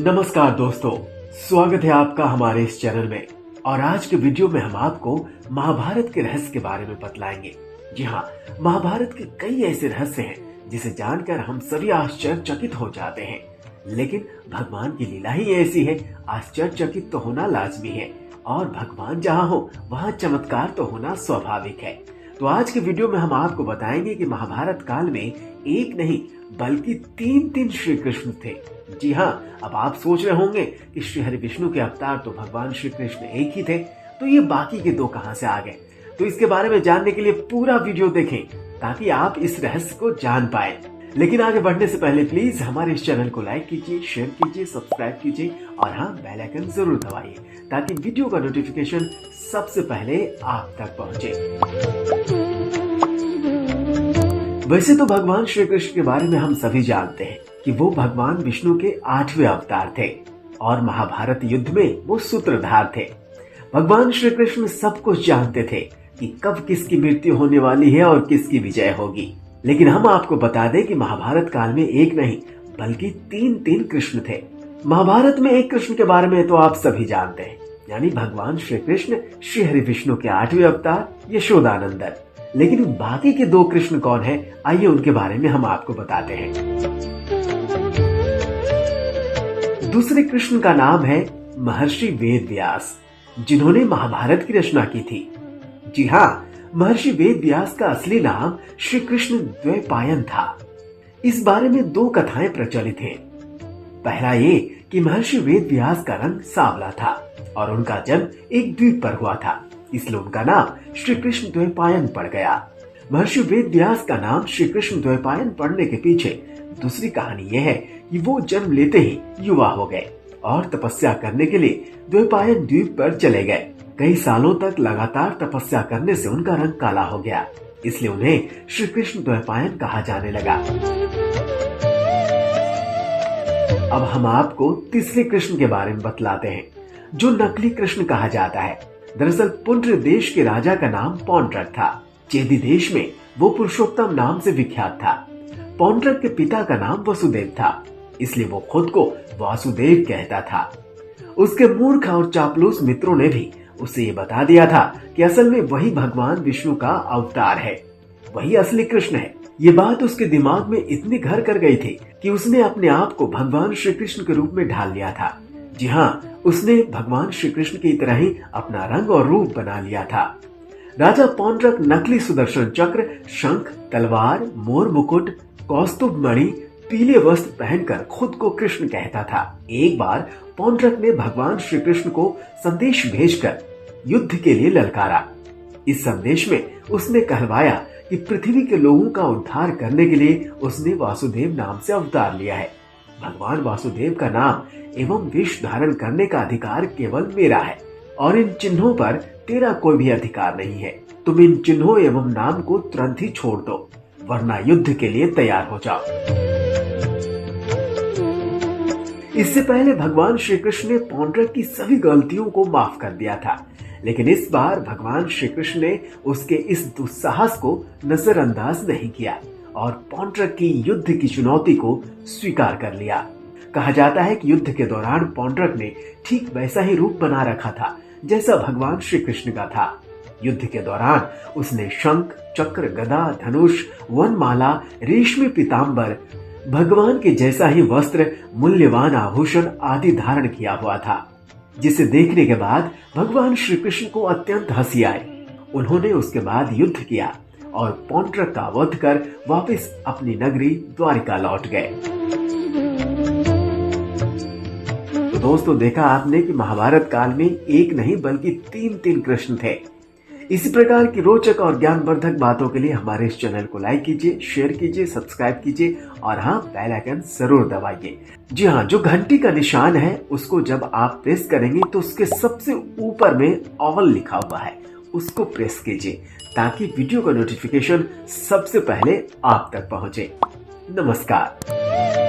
नमस्कार दोस्तों, स्वागत है आपका हमारे इस चैनल में। और आज के वीडियो में हम आपको महाभारत के रहस्य के बारे में बतलाएंगे। जी हाँ, महाभारत के कई ऐसे रहस्य हैं जिसे जानकर हम सभी आश्चर्यचकित हो जाते हैं। लेकिन भगवान की लीला ही ऐसी है, आश्चर्यचकित तो होना लाजमी है और भगवान जहाँ हो वहाँ चमत्कार तो होना स्वाभाविक है। तो आज के वीडियो में हम आपको बताएंगे कि महाभारत काल में एक नहीं बल्कि तीन श्री कृष्ण थे। जी हाँ, अब आप सोच रहे होंगे कि श्री हरि विष्णु के अवतार तो भगवान श्री कृष्ण एक ही थे, तो ये बाकी के दो कहां से आ गए। तो इसके बारे में जानने के लिए पूरा वीडियो देखें ताकि आप इस रहस्य को जान पाए। लेकिन आगे बढ़ने से पहले प्लीज हमारे इस चैनल को लाइक कीजिए, शेयर कीजिए, सब्सक्राइब कीजिए और हाँ, बेल आइकन जरूर दबाइए ताकि वीडियो का नोटिफिकेशन सबसे पहले आप तक पहुंचे। वैसे तो भगवान श्री कृष्ण के बारे में हम सभी जानते हैं कि वो भगवान विष्णु के 8वें अवतार थे और महाभारत युद्ध में वो सूत्रधार थे। भगवान श्री कृष्ण सब कुछ जानते थे कि कब किसकी मृत्यु होने वाली है और किसकी विजय होगी। लेकिन हम आपको बता दें कि महाभारत काल में एक नहीं बल्कि तीन कृष्ण थे। महाभारत में एक कृष्ण के बारे में तो आप सभी जानते हैं, यानी भगवान श्री कृष्ण श्री हरि विष्णु के 8वें अवतार यशोदानंदन। लेकिन बाकी के दो कृष्ण कौन है, आइए उनके बारे में हम आपको बताते हैं। दूसरे कृष्ण का नाम है महर्षि वेद व्यास, जिन्होंने महाभारत की रचना की थी। जी हाँ, महर्षि वेद व्यास का असली नाम श्री कृष्ण द्वैपायन था। इस बारे में दो कथाएं प्रचलित हैं। पहला ये कि महर्षि वेद व्यास का रंग सांवला था और उनका जन्म एक द्वीप पर हुआ था, इसलिए उनका नाम श्री कृष्ण द्वैपायन पड़ गया। महर्षि वेद व्यास का नाम श्री कृष्ण द्वैपायन पड़ने के पीछे दूसरी कहानी यह है कि वो जन्म लेते ही युवा हो गए और तपस्या करने के लिए द्वैपायन द्वीप पर चले गए। कई सालों तक लगातार तपस्या करने से उनका रंग काला हो गया, इसलिए उन्हें श्री कृष्ण द्वैपायन कहा जाने लगा। अब हम आपको तीसरे कृष्ण के बारे में बतलाते हैं, जो नकली कृष्ण कहा जाता है। दरअसल पुंड्र देश के राजा का नाम पौंड्रक था। चेदी देश में वो पुरुषोत्तम नाम से विख्यात था। पौंड्रक के पिता का नाम वसुदेव था, इसलिए वो खुद को वासुदेव कहता था। उसके मूर्ख और चापलूस मित्रों ने भी उसे ये बता दिया था कि असल में वही भगवान विष्णु का अवतार है, वही असली कृष्ण है। ये बात उसके दिमाग में इतनी घर कर गई थी कि उसने अपने आप को भगवान श्री कृष्ण के रूप में ढाल लिया था। जी हाँ, उसने भगवान श्री कृष्ण की तरह ही अपना रंग और रूप बना लिया था। राजा पौंड्रक नकली सुदर्शन चक्र, शंख, तलवार, मोर मुकुट, कौस्तुभ मणि, पीले वस्त्र पहनकर खुद को कृष्ण कहता था। एक बार पौंड्रक ने भगवान श्री कृष्ण को संदेश भेजकर युद्ध के लिए ललकारा। इस संदेश में उसने कहवाया कि पृथ्वी के लोगों का उद्धार करने के लिए उसने वासुदेव नाम से अवतार लिया है। भगवान वासुदेव का नाम एवं विष धारण करने का अधिकार केवल मेरा है और इन चिन्हों पर तेरा कोई भी अधिकार नहीं है। तुम इन चिन्हों एवं नाम को तुरंत ही छोड़ दो, वरना युद्ध के लिए तैयार हो जाओ। इससे पहले भगवान श्री कृष्ण ने पौंड्रक की सभी गलतियों को माफ कर दिया था, लेकिन इस बार भगवान श्री कृष्ण ने उसके इस दुस्साहस को नजरअंदाज नहीं किया और पौंड्रक की युद्ध की चुनौती को स्वीकार कर लिया। कहा जाता है कि युद्ध के दौरान पौंड्रक ने ठीक वैसा ही रूप बना रखा था जैसा भगवान श्री कृष्ण का था। युद्ध के दौरान उसने शंख, चक्र, गदा, धनुष, वनमाला, रेशमी पीताम्बर, भगवान के जैसा ही वस्त्र, मूल्यवान आभूषण आदि धारण किया हुआ था, जिसे देखने के बाद भगवान श्री कृष्ण को अत्यंत हंसी आई। उन्होंने उसके बाद युद्ध किया और पौंड्रक का वध कर वापस अपनी नगरी द्वारिका लौट गए। तो दोस्तों, देखा आपने कि महाभारत काल में एक नहीं बल्कि तीन कृष्ण थे। इसी प्रकार की रोचक और ज्ञानवर्धक बातों के लिए हमारे इस चैनल को लाइक कीजिए, शेयर कीजिए, सब्सक्राइब कीजिए और हाँ, बेल आइकन जरूर दबाइए। जी हाँ, जो घंटी का निशान है उसको जब आप प्रेस करेंगे तो उसके सबसे ऊपर में ऑल लिखा हुआ है, उसको प्रेस कीजिए ताकि वीडियो का नोटिफिकेशन सबसे पहले आप तक पहुंचे। नमस्कार।